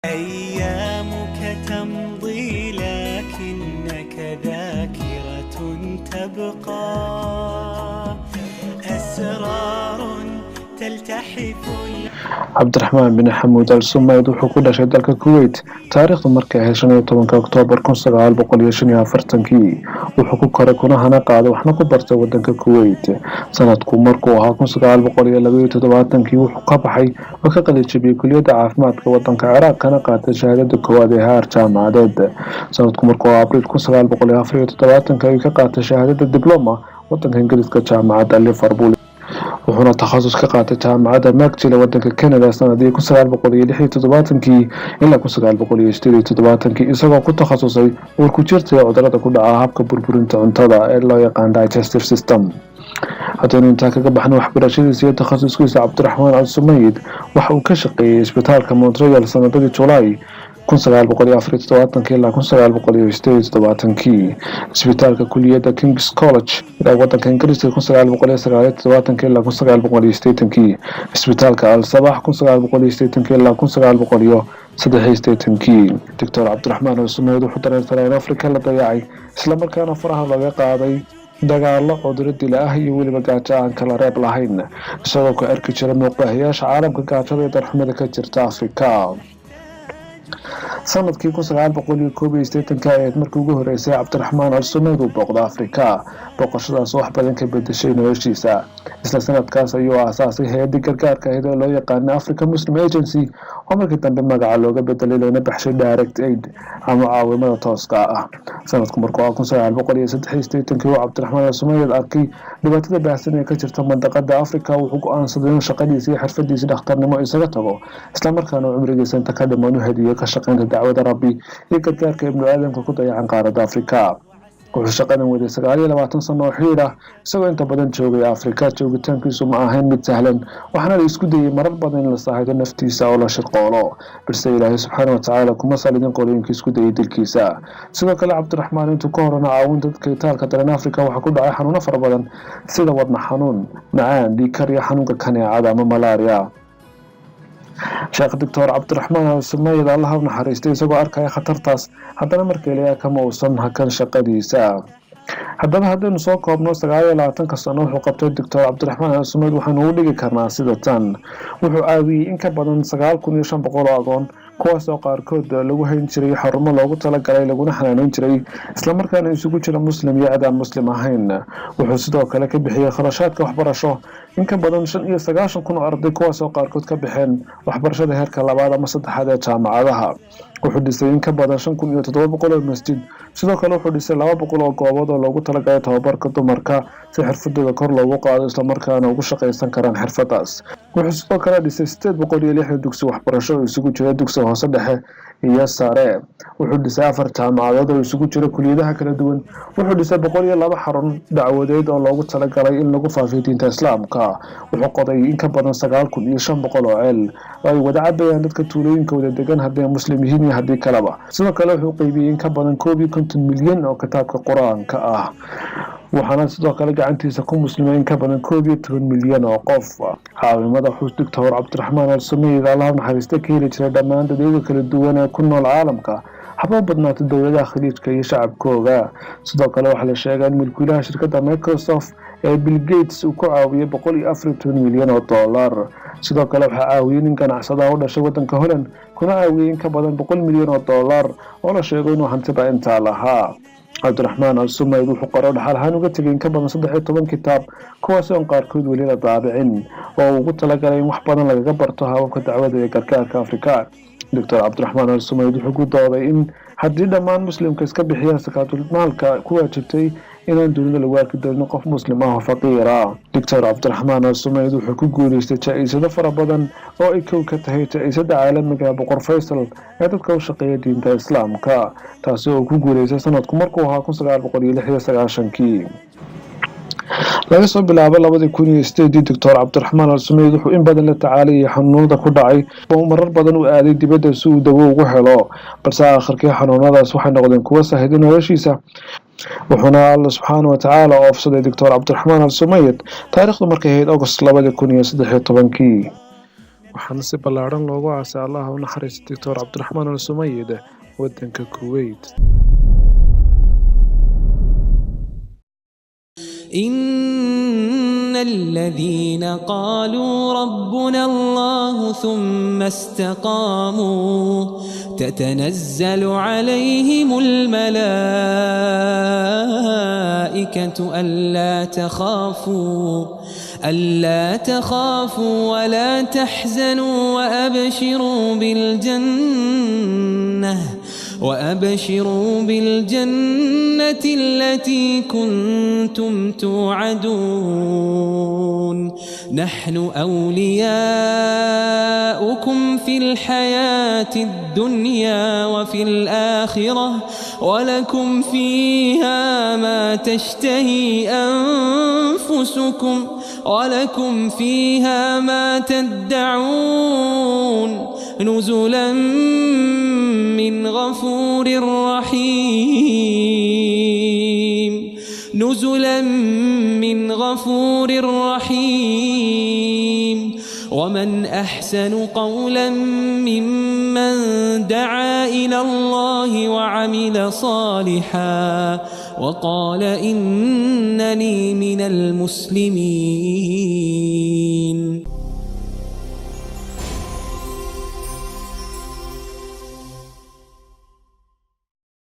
أيامك تمضي لكنك ذاكرة تبقى أسرار تلتحف. cabdiraxmaan bin xamuud al sumayd wuxuu ku dhashay dalka kuwait taariikhdu markay ahayd 15 oktoobar 1945 wuxuu ku koray kuna hana qaaday waxna ku bartay wadanka kuwait sanadku markuu ahaa 1972 wuxuu ka baxay oo ka qalin jabiyay kulliyadda caafimaadka wadanka ciraaq kana qaatay shahaadada koowaad ee heer jaamacadeed sanadku markuu ahaa abriil 1974 ayuu ka qaatay shahaadada dibloma wadanka ingiriiska jaamacadda liverpool wuxuuna takhasus ka qaatay jaamacadda McGill wadanka Canada sanadii 1976 ilaa 1978 isagoo ku takhasusay warku jirta cudurrada ku dhaca habka burburinta cuntada ee loo yaqaan digestive system. haddana intaa kaga baxna waxbarashadiisa iyo takhasuskiisa cabdiraxmaan al sumayd waxa uu ka shaqeeyay isbitaalka Montreal sanadii July 1947 ilaa 1978 isbitaalka kulliyadda King's College ee wadanka Ingiriiska 1979 ilaa 1980 isbitaalka Al Sabah 1980 ilaa 1983 Dr. cabdiraxmaan al sumayd wuxuu dareersaday in Afrika la dayacay isla markaana faraha laga qaaday dagaalo cudurro dila ah iyo weliba gaajo aan kala reeb lahayn isagoo ka arki jiray muuqaalayaasha caalamka gaajada iyo darxumada ka jirta Afrika. sanadkii 1981 ahayd markii ugu horeysay cabdiraxmaan al sumayd uu booqday Afrika booqashadaas wax badan ka bedeshay noloshiisa isla sanadkaas ayuu aasaasay hay'adda gargaarka ah ee loo yaqaan Africa Muslim Agency oo markii dambe magaca looga bedelay loona baxshay Direct Aid ama caawimada tooska ah sanadku markuu 1983 uu cabdiraxmaan al sumayd arkay dhibaatada baahsan ee ka jirta mandaqada Afrika wuxuu go'aansaday in shaqadiisa iyo xirfadiisa dhakhtarnimo isaga tago isla markaana cumrigiisa inta ka dhiman u hadiyo ka shaqeynta dacwada rabbi iyo gargaarka ibnu aadamka ku dayacan qaaradda Afrika wuxuu shaqadan waday 29 sano oo xiriir ah isagoo inta badan joogay Afrika joogitaankiisu ma ahayn mid sahlan waxaana la isku dayay marar badan in la saaxido naftiisa oo la shirqoolo balse Ilaahay subxaanahu wa ta'aala kuma salidin qolooyinkii isku dayay dilkiisa sidoo kale cabdiraxmaan intuu ka horana caawinta dadka itaalka daran Afrika waxa ku dhacay xanuuno fara badan sida wadna xanuun macaan dhiig kar iyo xanuunka kaneecada ama malaria sheekh Dr. cabdiraxmaan al sumayd Allah ha naxariisto isagoo arkaya khatartaas haddana markii ilaahay kama uusan hakan shaqadiisa haddaba haddaynu soo koobno 29 sano wuxuu qabtay Dr. cabdiraxmaan al sumayd waxaanu u dhigi karnaa sida tan wuxuu caawiyay in ka badan 9500 agoon kuwaas oo qaarkood lagu hayn jiray xarumo loogu talagalay laguna xanaaneyn jiray isla markaana isugu jira muslim iyo aan muslim ahayn wuxuu sidoo kale ka bixiyay kharashaadka waxbarasho in ka badan 95,000 arday kuwaas oo qaarkood ka bixeen waxbarashada heerka labaad ama saddexaad ee jaamacadaha wuxuu dhisay in ka badan 5,700 masjid sidoo kale wuxuu dhisay 200 oo goobood oo loogu talagalay tababarka dumarka si xirfadooda kor loogu qaado isla markaana ugu shaqeysan karaan xirfadaas wuxuu sidoo kale dhisay 860 dugsi waxbarasho oo isugu jira dugsi hoose dhexe iyo sare wuxuu dhisay 4 jaamacadood oo isugu jira kulliyadaha kala duwan wuxuu dhisay 102 xarun dacwadeed oo loogu talagalay in lagu faafiyo diinta islaamka wuxuu qoday in ka badan 9,500 oo ceel ay wada cabayaan dadka tuulooyinkooda degan haddii muslim yihiin iyo haddii kaleba sidoo kale wuxuu qaybiyay in ka badan 50 milyan oo kitaabka quraanka ah waxaana sidoo kale gacantiisa ku muslimay in ka badan 11 milyan oo qof caawimada xuus Dr. cabdiraxmaan al sumayd Allah naxariisto ka heli jiray dhammaan dadweynaha kala duwan ee ku nool caalamka haba badnaata dowladaha khaliijka iyo shacabkooda sidoo kale waxa la sheegay in mulkiilaha shirkadda Microsoft ee Bill Gates uu ku caawiyay 140 milyan oo dollar sidoo kale waxa caawiyay nin ganacsada oo dhashay wadanka Holland kuna caawiyay in ka badan 100 milyan oo dollar oo la sheegay inuu hantida inta lahaa cabdiraxmaan al sumayd wuxuu qoray dhaxal ahaan uga tagay in ka badan 13 kitaab kuwaas oo qaarkood weli la daabicin oo ugu talagalay in wax badan laga barto hababka dacwada ee gargaarka Afrika Dr. cabdiraxmaan al sumayd wuxuu ku dooday in haddii dhammaan muslimka iska bixiyaan zakaatul maalka ku waajibtay inaan dunida lagu arki doonin qof muslim ah oo faqiir ah Dr. cabdiraxmaan al sumayd wuxuu ku guuleystay jaa'iisado fara badan oo ay ka tahay jaa'iisada caalamiga boqor Faisal ee dadka u shaqeeya diinta islaamka taasoo uu ku guuleystay sanadku markuu ahaa 1996 laga soo bilaabo 2008 Dr. cabdiraxmaan al sumayd wuxuu in badan la tacaalay xanuunada ku dhacay oo marar badan u aaday dibadda si uu dawo ugu helo balse aakhirkii xanuunadaas waxay noqdeen kuwa saahiday noloshiisa wuxuuna Allah subxaanahu wa ta'aala oofsaday Dr. cabdiraxmaan al sumayd taariikhdu markay ahayd August 2013 waxaana si ballaaran loogu aasay allaha u naxariista doctor cabdiraxmaan al sumayid waddanka kuweyt. إن الذين قالوا ربنا الله ثم استقاموا تتنزل عليهم الملائكة ألا تخافوا ولا تحزنوا وأبشروا بالجنة التي كنتم توعدون نحن أولياؤكم في الحياة الدنيا وفي الآخرة ولكم فيها ما تشتهي أنفسكم ولكم فيها ما تدعون نزلا من غفور رحيم ومن أحسن قولا ممن دعا إلى الله وعمل صالحا وقال إنني من المسلمين.